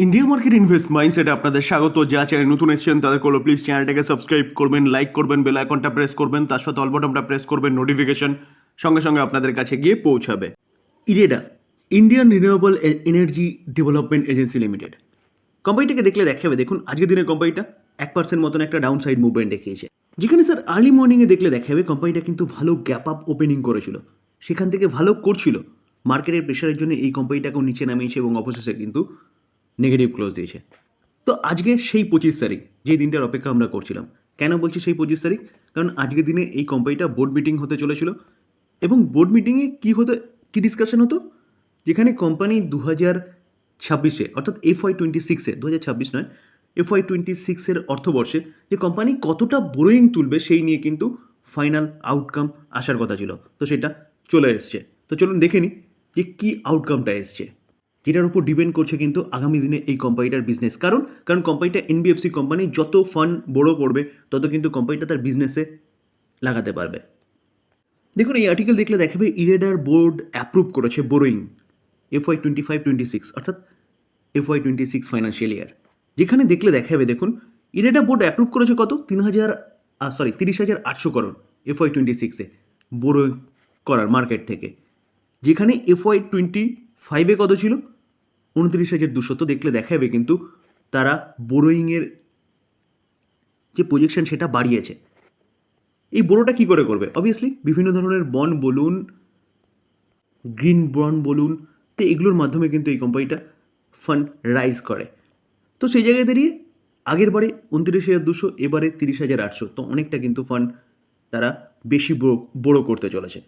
India market invest মাইন্ডসেটে আপনাদের স্বাগত। যা চ্যানেল নতুন এসেছেন তাদের করলো প্লিজ চ্যানেলটাকে সাবস্ক্রাইব করবেন, লাইক করবেন, বেল আইকনটা প্রেস করবেন, তার সাথে অল বাটনটা প্রেস করবেন, নোটিফিকেশন সঙ্গে সঙ্গে আপনাদের কাছে গিয়ে পৌঁছাবে। IREDA, Indian renewable energy development agency limited, কোম্পানিটাকে দেখলে দেখাবে। দেখুন আজকের দিনে কোম্পানিটা 1% মতন একটা ডাউন সাইড মুভমেন্ট দেখিয়েছে, যেখানে স্যার আর্লি মর্নিংয়ে দেখলে দেখাবে কোম্পানিটা কিন্তু ভালো গ্যাপ আপ ওপেনিং করেছিল, সেখান থেকে ভালো করছিল। মার্কেটের প্রেশারের জন্য এই কোম্পানিটাকেও নিচে নামিয়েছে এবং অবশেষে কিন্তু নেগেটিভ ক্লোজ দিয়েছে। তো আজকে সেই 25 তারিখ, যে দিনটার অপেক্ষা আমরা করছিলাম। কেন বলছি সেই 25 তারিখ? কারণ আজকের দিনে এই কোম্পানিটা বোর্ড মিটিং হতে চলেছিল, এবং বোর্ড মিটিংয়ে কী ডিসকাশন হতো, যেখানে কোম্পানি 2026-এ অর্থাৎ FY26-এ, 2026 নয়, FY26-এর অর্থবর্ষে যে কোম্পানি কতটা বোরোয়িং তুলবে সেই নিয়ে কিন্তু ফাইনাল আউটকাম আসার কথা ছিল। তো সেটা চলে এসছে। তো চলুন দেখে নিই যে কী আউটকামটা এসছে, যেটার উপর ডিপেন্ড করছে কিন্তু আগামী দিনে এই কোম্পানিটার বিজনেস। কারণ কোম্পানিটা এনবিএফসি কোম্পানি, যত ফান্ড বড়ো করবে তত কিন্তু কোম্পানিটা তার বিজনেসে লাগাতে পারবে। দেখুন এই আর্টিকেল দেখলে দেখাবে ইরেডার বোর্ড অ্যাপ্রুভ করেছে বোরোয়িং FY25-26 অর্থাৎ FY26 ফাইন্যান্সিয়াল ইয়ার, যেখানে দেখলে দেখাবে। দেখুন ইরেডা বোর্ড অ্যাপ্রুভ করেছে কত, 30,800 করোড় FY26-এ বোরোয়িং করার মার্কেট থেকে, যেখানে FY25-এ কত ছিল, 29,200। তো দেখলে দেখাবে কিন্তু তারা বোরোয়িংয়ের যে প্রজেকশন সেটা বাড়িয়েছে। এই বোরোটা কী করে করবে? অবভিয়াসলি বিভিন্ন ধরনের বন্ড বলুন, গ্রিন বন্ড বলুন, তো এগুলোর মাধ্যমে কিন্তু এই কোম্পানিটা ফান্ড রাইজ করে। তো সেই জায়গায় দাঁড়িয়ে আগের বারে 29,200, এবারে 30,800, তো অনেকটা কিন্তু ফান্ড তারা বেশি বড়ো করতে চলেছে।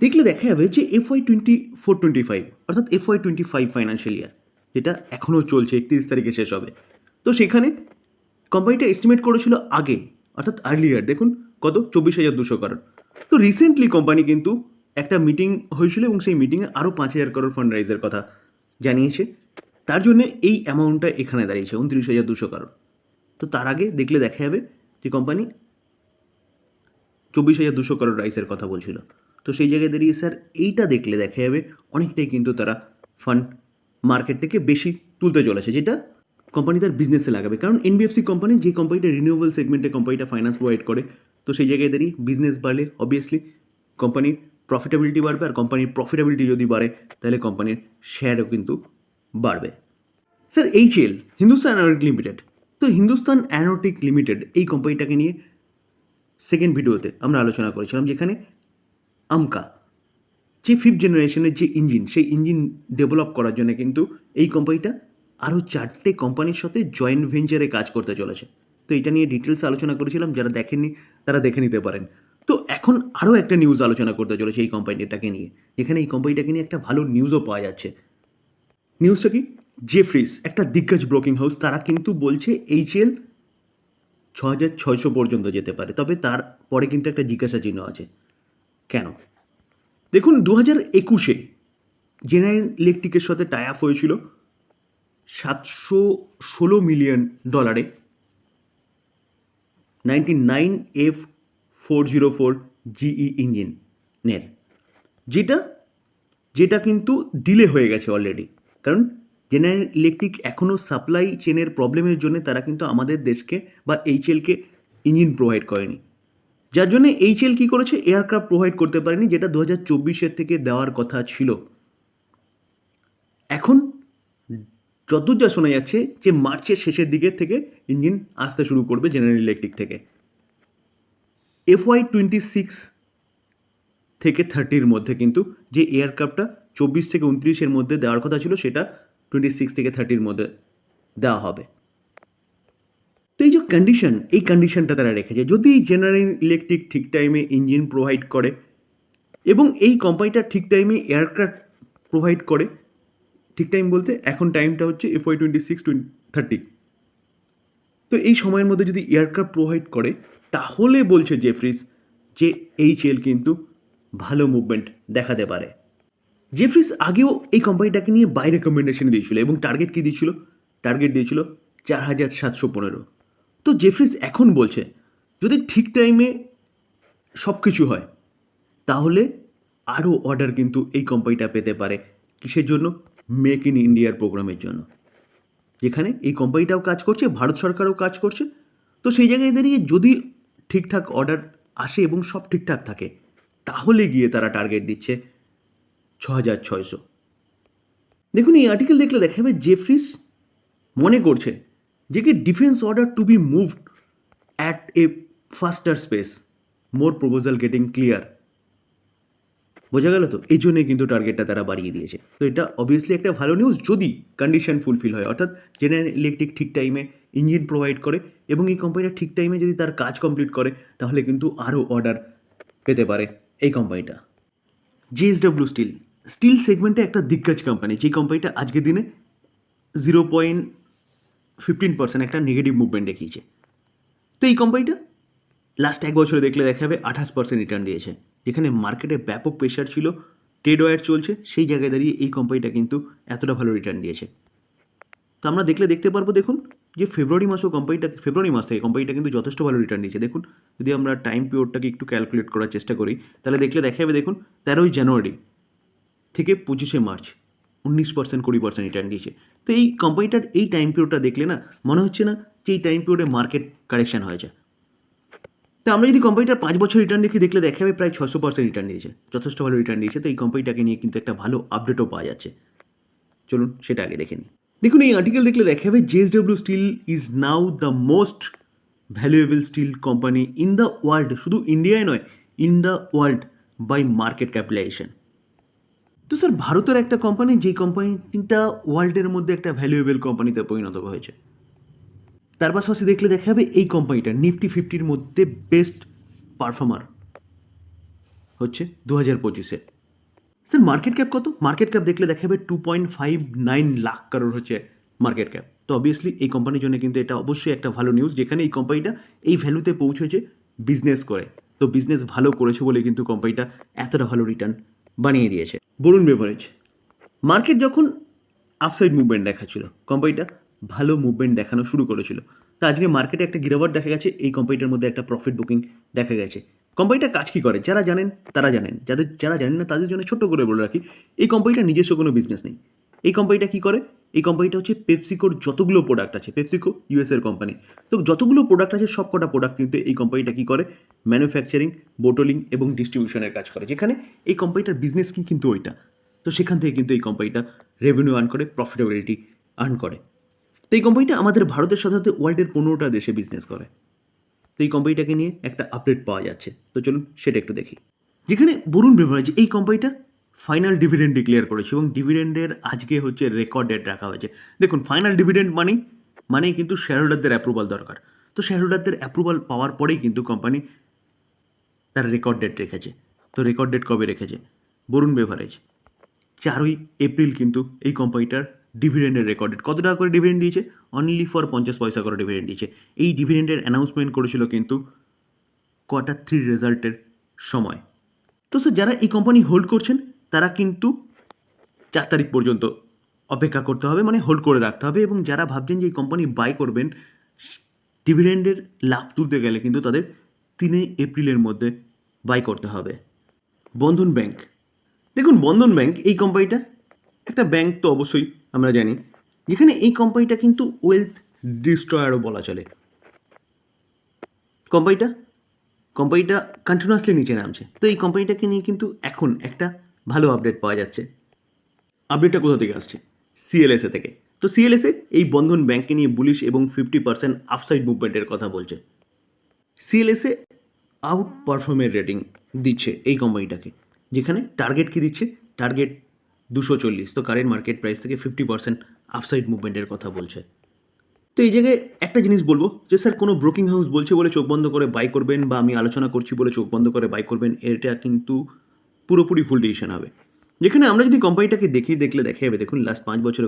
দেখলে দেখা যাবে যে FY24-25 অর্থাৎ FY25 ফাইন্যান্সিয়াল ইয়ার, যেটা এখনও চলছে, 31 তারিখে শেষ হবে। তো সেখানে কোম্পানিটা এস্টিমেট করেছিল আগে, অর্থাৎ আর্লিয়ার, দেখুন কত, 24,200 করোড়। তো রিসেন্টলি কোম্পানি কিন্তু একটা মিটিং হয়েছিল এবং সেই মিটিংয়ে আরও 5,000 করোড় ফান্ড রাইজের কথা জানিয়েছে। তার জন্য এই অ্যামাউন্টটা এখানে দাঁড়িয়েছে 29,200 করোড়। তো তার আগে দেখলে দেখা যাবে যে কোম্পানি 24,200 করোড় রাইজের কথা বলছিল। তো সেই জায়গায় দাঁড়িয়ে স্যার এইটা দেখলে দেখা যাবে অনেকটাই কিন্তু তারা ফান্ড মার্কেট থেকে বেশি তুলতে চলেছে, যেটা কোম্পানি তার বিজনেসে লাগাবে। কারণ এনবিএফসি কোম্পানি, যে কোম্পানিটা রিনিউয়েবল সেগমেন্টে কোম্পানিটা ফাইন্যান্স প্রোভাইড করে, তো সেই জায়গায় দাঁড়িয়ে বিজনেস বাড়লে অবভিয়াসলি কোম্পানির প্রফিটেবিলিটি বাড়বে, আর কোম্পানির প্রফিটেবিলিটি যদি বাড়ে তাহলে কোম্পানির শেয়ারও কিন্তু বাড়বে। Sir HAL, Hindustan aeronautic limited, তো হিন্দুস্তান অ্যারোনটিক লিমিটেড এই কোম্পানিটাকে নিয়ে সেকেন্ড ভিডিওতে আমরা আলোচনা করেছিলাম, যেখানে আমকা, যে 5th জেনারেশনের যে ইঞ্জিন, সেই ইঞ্জিন ডেভেলপ করার জন্য কিন্তু এই কোম্পানিটা আরও 4টে কোম্পানির সাথে জয়েন্ট ভেঞ্চারে কাজ করতে চলেছে। তো এটা নিয়ে ডিটেলসে আলোচনা করেছিলাম, যারা দেখেননি তারা দেখে নিতে পারেন। তো এখন আরও একটা নিউজ আলোচনা করতে চলেছে এই কোম্পানিটাকে নিয়ে, যেখানে এই কোম্পানিটাকে নিয়ে একটা ভালো নিউজও পাওয়া যাচ্ছে। নিউজটা কি, জেফ্রিস, একটা দিগ্গজ ব্রোকিং হাউস, তারা কিন্তু বলছে HAL 6,600 পর্যন্ত যেতে পারে। তবে তারপরে কিন্তু একটা জিজ্ঞাসা চিহ্ন আছে, কেন? দেখুন 2021-এ জেনারেল ইলেকট্রিকের সাথে টাই আপ হয়েছিল $716 মিলিয়ন 99F404 GE ইঞ্জিনের, যেটা কিন্তু ডিলে হয়ে গেছে অলরেডি। কারণ জেনারেল ইলেকট্রিক এখনও সাপ্লাই চেনের প্রবলেমের জন্য তারা কিন্তু আমাদের দেশকে বা HALকে ইঞ্জিন প্রোভাইড করেনি, যার জন্য HAL কী করেছে, এয়ারক্রাফট প্রোভাইড করতে পারেনি, যেটা 2024-এর থেকে দেওয়ার কথা ছিল। এখন যতদূর যা শোনা যাচ্ছে যে মার্চের শেষের দিকের থেকে ইঞ্জিন আসতে শুরু করবে জেনারেল ইলেকট্রিক থেকে। FY26 থেকে 30-র মধ্যে কিন্তু যে এয়ারক্রাফটটা 24 থেকে 29-এর মধ্যে দেওয়ার কথা ছিল, সেটা 26 থেকে 30-র মধ্যে দেওয়া হবে। তো এই যে কন্ডিশন, এই কন্ডিশনটা তারা রেখেছে, যদি জেনারেল ইলেকট্রিক ঠিক টাইমে ইঞ্জিন প্রোভাইড করে এবং এই কোম্পানিটা ঠিক টাইমে এয়ারক্রাফট প্রোভাইড করে, ঠিক টাইম বলতে এখন টাইমটা হচ্ছে FY26-30, তো এই সময়ের মধ্যে যদি এয়ারক্রাফট প্রোভাইড করে, তাহলে বলছে জেফ্রিস যে HAL কিন্তু ভালো মুভমেন্ট দেখাতে পারে। জেফ্রিস আগেও এই কোম্পানিটাকে নিয়ে বাই রেকমেন্ডেশন দিয়েছিল এবং টার্গেট কী দিয়েছিল, টার্গেট দিয়েছিল 4,715। তো জেফ্রিস এখন বলছে যদি ঠিক টাইমে সব কিছু হয় তাহলে আরও অর্ডার কিন্তু এই কোম্পানিটা পেতে পারে। কিসের জন্য? মেক ইন ইন্ডিয়ার প্রোগ্রামের জন্য। যেখানে এই কোম্পানিটাও কাজ করছে, ভারত সরকারও কাজ করছে। তো সেই জায়গায় দাঁড়িয়ে যদি ঠিকঠাক অর্ডার আসে এবং সব ঠিকঠাক থাকে, তাহলে গিয়ে তারা টার্গেট দিচ্ছে 6,600। দেখুন, এই আর্টিকেল দেখলে দেখা যাবে জেফ্রিস মনে করছে যে কি defence order to be moved at a faster space, more proposal getting clear. বোঝা গেল তো? এই জন্যই কিন্তু টার্গেটটা তারা বাড়িয়ে দিয়েছে। তো এটা অবভিয়াসলি একটা ভালো নিউজ যদি কন্ডিশন ফুলফিল হয়, অর্থাৎ জেনারেল ইলেকট্রিক ঠিক টাইমে ইঞ্জিন প্রোভাইড করে এবং এই কোম্পানিটা ঠিক টাইমে যদি তার কাজ কমপ্লিট করে, তাহলে কিন্তু আরও অর্ডার পেতে পারে এই কোম্পানিটা। জেএসডব্লিউ স্টিল, স্টিল সেগমেন্টে একটা দিগ্গজ কোম্পানি, যে কোম্পানিটা আজকের দিনে 0.15% একটা নেগেটিভ মুভমেন্ট দেখিয়েছে। তো এই কোম্পানিটা লাস্ট এক বছরে দেখলে দেখা যাবে 28% রিটার্ন দিয়েছে। যেখানে মার্কেটে ব্যাপক প্রেশার ছিল, ট্রেড ওয়ার চলছে, সেই জায়গায় দাঁড়িয়ে এই কোম্পানিটা কিন্তু এতটা ভালো রিটার্ন দিয়েছে। তো আমরা দেখতে পারবো, দেখুন যে ফেব্রুয়ারি মাস থেকে কোম্পানিটা কিন্তু যথেষ্ট ভালো রিটার্ন দিয়েছে। দেখুন, যদি আমরা টাইম পিরিয়ডটাকে একটু ক্যালকুলেট করার চেষ্টা করি, তাহলে দেখলে দেখা যাবে, দেখুন 13ই জানুয়ারি থেকে 25শে মার্চ 19%, 20% রিটার্ন দিয়েছে। তো এই কোম্পানিটার এই টাইম পিরিয়ডটা দেখলে না মনে হচ্ছে না যে এই টাইম পিরিয়ডে মার্কেট কারেকশন হয়েছে। তো আমরা যদি কোম্পানিটার 5 বছর রিটার্ন দেখলে দেখা যাবে প্রায় 600% রিটার্ন দিয়েছে, যথেষ্ট ভালো রিটার্ন দিয়েছে। তো এই কোম্পানিটাকে নিয়ে কিন্তু একটা ভালো আপডেটও পাওয়া যাচ্ছে। চলুন সেটা আগে দেখে নিই। দেখুন, এই আর্টিকেল দেখলে দেখা যাবে JSW steel is now the most valuable steel company in the world, শুধু ইন্ডিয়ায় নয়, in the world by market capitalisation. তো স্যার, ভারতের একটা কোম্পানি, যেই কোম্পানিটা ওয়ার্ল্ডের মধ্যে একটা ভ্যালুয়েবল কোম্পানিতে পরিণত হয়েছে। তার পাশাপাশি দেখলে দেখা যাবে এই কোম্পানিটা নিফটি 50-র মধ্যে বেস্ট পারফর্মার হচ্ছে 2025-এ। স্যার, মার্কেট ক্যাপ কত? মার্কেট ক্যাপ দেখলে দেখা যাবে 2.59 লাখ কারোর হচ্ছে মার্কেট ক্যাপ। তো অবভিয়াসলি এই কোম্পানির জন্য কিন্তু এটা অবশ্যই একটা ভালো নিউজ, যেখানে এই কোম্পানিটা এই ভ্যালুতে পৌঁছেছে বিজনেস করে। তো বিজনেস ভালো করেছে বলে কিন্তু কোম্পানিটা এতটা ভালো রিটার্ন বানিয়ে দিয়েছে। বরুণ বেভারেজ, মার্কেট যখন আপসাইড মুভমেন্ট দেখাচ্ছিল, কোম্পানিটা ভালো মুভমেন্ট দেখানো শুরু করেছিল। তো আজকে মার্কেটে একটা গিরাওয়াট দেখা গেছে, এই কোম্পানিটার মধ্যে একটা প্রফিট বুকিং দেখা গেছে। কোম্পানিটা কাজ কী করে যারা জানেন তারা জানেন, যারা জানেন না তাদের জন্য ছোট্ট করে বলে রাখি, এই কোম্পানিটার নিজস্ব কোনো বিজনেস নেই। এই কোম্পানিটা কী করে? এই কোম্পানিটা হচ্ছে পেপসিকোর যতগুলো প্রোডাক্ট আছে, পেপসিকো ইউএসের কোম্পানি, তো যতগুলো প্রোডাক্ট আছে সব কটা প্রোডাক্ট কিন্তু এই কোম্পানিটা কী করে? ম্যানুফ্যাকচারিং, বোটলিং এবং ডিস্ট্রিবিউশনের কাজ করে, যেখানে এই কোম্পানিটার বিজনেস কিন্তু ওইটা। তো সেখান থেকে কিন্তু এই কোম্পানিটা রেভিনিউ আর্ন করে, প্রফিটেবিলিটি আর্ন করে। তো এই কোম্পানিটা আমাদের ভারতের সাথে সাথে ওয়ার্ল্ডের 15টা দেশে বিজনেস করে। তো এই কোম্পানিটাকে নিয়ে একটা আপডেট পাওয়া যাচ্ছে, তো চলুন সেটা একটু দেখি। যেখানে বরুণ বেভারেজ এই কোম্পানিটা ফাইনাল ডিভিডেন্ড ডিক্লেয়ার করেছে এবং ডিভিডেন্ডের আজকে হচ্ছে রেকর্ড ডেট রাখা হয়েছে। দেখুন, ফাইনাল ডিভিডেন্ড মানেই কিন্তু শেয়ার হোল্ডারদের অ্যাপ্রুভাল দরকার। তো শেয়ার হোল্ডারদের অ্যাপ্রুভাল পাওয়ার পরেই কিন্তু কোম্পানি তার রেকর্ড ডেট রেখেছে। তো রেকর্ড ডেট কবে রেখেছে? বরুণ বেভারেজ 4ই এপ্রিল কিন্তু এই কোম্পানিটার ডিভিডেন্ডের রেকর্ড ডেট। কত টাকা করে ডিভিডেন্ড দিয়েছে? অনলি ফর 50 পয়সা করে ডিভিডেন্ড দিয়েছে। এই ডিভিডেন্ডের অ্যানাউন্সমেন্ট করেছিল কিন্তু Q3 রেজাল্টের সময়। তো স্যার, যারা এই কোম্পানি হোল্ড করছেন তারা কিন্তু 4 তারিখ পর্যন্ত অপেক্ষা করতে হবে, মানে হোল্ড করে রাখতে হবে। এবং যারা ভাবছেন যে এই কোম্পানি বাই করবেন, ডিভিডেন্ডের লাভ তুলতে গেলে কিন্তু তাদের 3 এপ্রিলের মধ্যে বাই করতে হবে। বন্ধন ব্যাংক, দেখুন বন্ধন ব্যাংক এই কোম্পানিটা একটা ব্যাংক, তো অবশ্যই আমরা জানি, যেখানে এই কোম্পানিটা কিন্তু ওয়েলথ ডিস্ট্রয়ারও বলা চলে। কোম্পানিটা কন্টিনিউয়াসলি নিচে নামছে। তো এই কোম্পানিটাকে নিয়ে কিন্তু এখন একটা ভালো আপডেট পাওয়া যাচ্ছে। আপডেটটা কোথা থেকে আসছে? সিএলএসএ থেকে। তো সিএলএসএ এই বন্ধন ব্যাংককে নিয়ে বুলিশ এবং 50% আপসাইড মুভমেন্টের কথা বলছে। সিএলএসএ আউট পারফর্মের রেটিং দিচ্ছে এই কোম্পানিটাকে, যেখানে টার্গেট কি দিচ্ছে? টার্গেট 240। তো কারেন্ট মার্কেট প্রাইস থেকে 50% আপসাইড মুভমেন্টের কথা বলছে। তো এই জায়গায় একটা জিনিস বলবো যে স্যার, কোনো ব্রোকিং হাউস বলছে বলে চোখ বন্ধ করে বাই করবেন, বা আমি আলোচনা করছি বলে চোখ বন্ধ করে বাই করবেন, এটা কিন্তু পুরোপুরি ফুল ডিসিশন হবে। যেখানে আমরা যদি কোম্পানিটাকে দেখলে দেখা যাবে, দেখুন লাস্ট 5 বছরে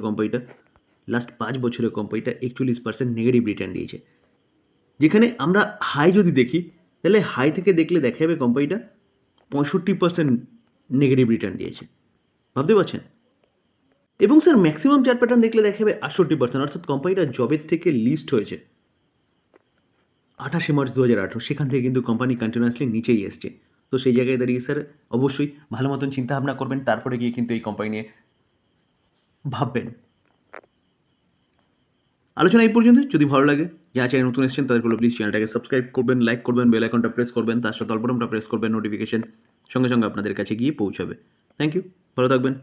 কোম্পানিটা 41% নেগেটিভ রিটার্ন দিয়েছে। যেখানে আমরা হাই যদি দেখি, তাহলে হাই থেকে দেখলে দেখা যাবে কোম্পানিটা 65% নেগেটিভ রিটার্ন দিয়েছে। ভাবতে পারছেন? এবং স্যার, ম্যাক্সিমাম চার্ট প্যাটার্ন দেখলে দেখা যাবে 68%, অর্থাৎ কোম্পানিটা জবের থেকে লিস্ট হয়েছে 28 মার্চ 2018, সেখান থেকে কিন্তু কোম্পানি কন্টিনিউয়াসলি নিচেই এসছে। তো সেই জায়গায় দাঁড়িয়ে স্যার অবশ্যই ভালো মতন চিন্তাভাবনা করবেন, তারপরে গিয়ে কিন্তু এই কোম্পানি নিয়ে ভাববেন। আলোচনা এই পর্যন্ত। যদি ভালো লাগে, যারা চ্যানেল নতুন এসেছেন তাদের হলো প্লিজ চ্যানেলটাকে সাবস্ক্রাইব করবেন, লাইক করবেন, বেল আইকনটা প্রেস করবেন, তার সাথে অল বাটনটা প্রেস করবেন, নোটিফিকেশন সঙ্গে সঙ্গে আপনাদের কাছে গিয়ে পৌঁছাবে। থ্যাংক ইউ, ভালো থাকবেন।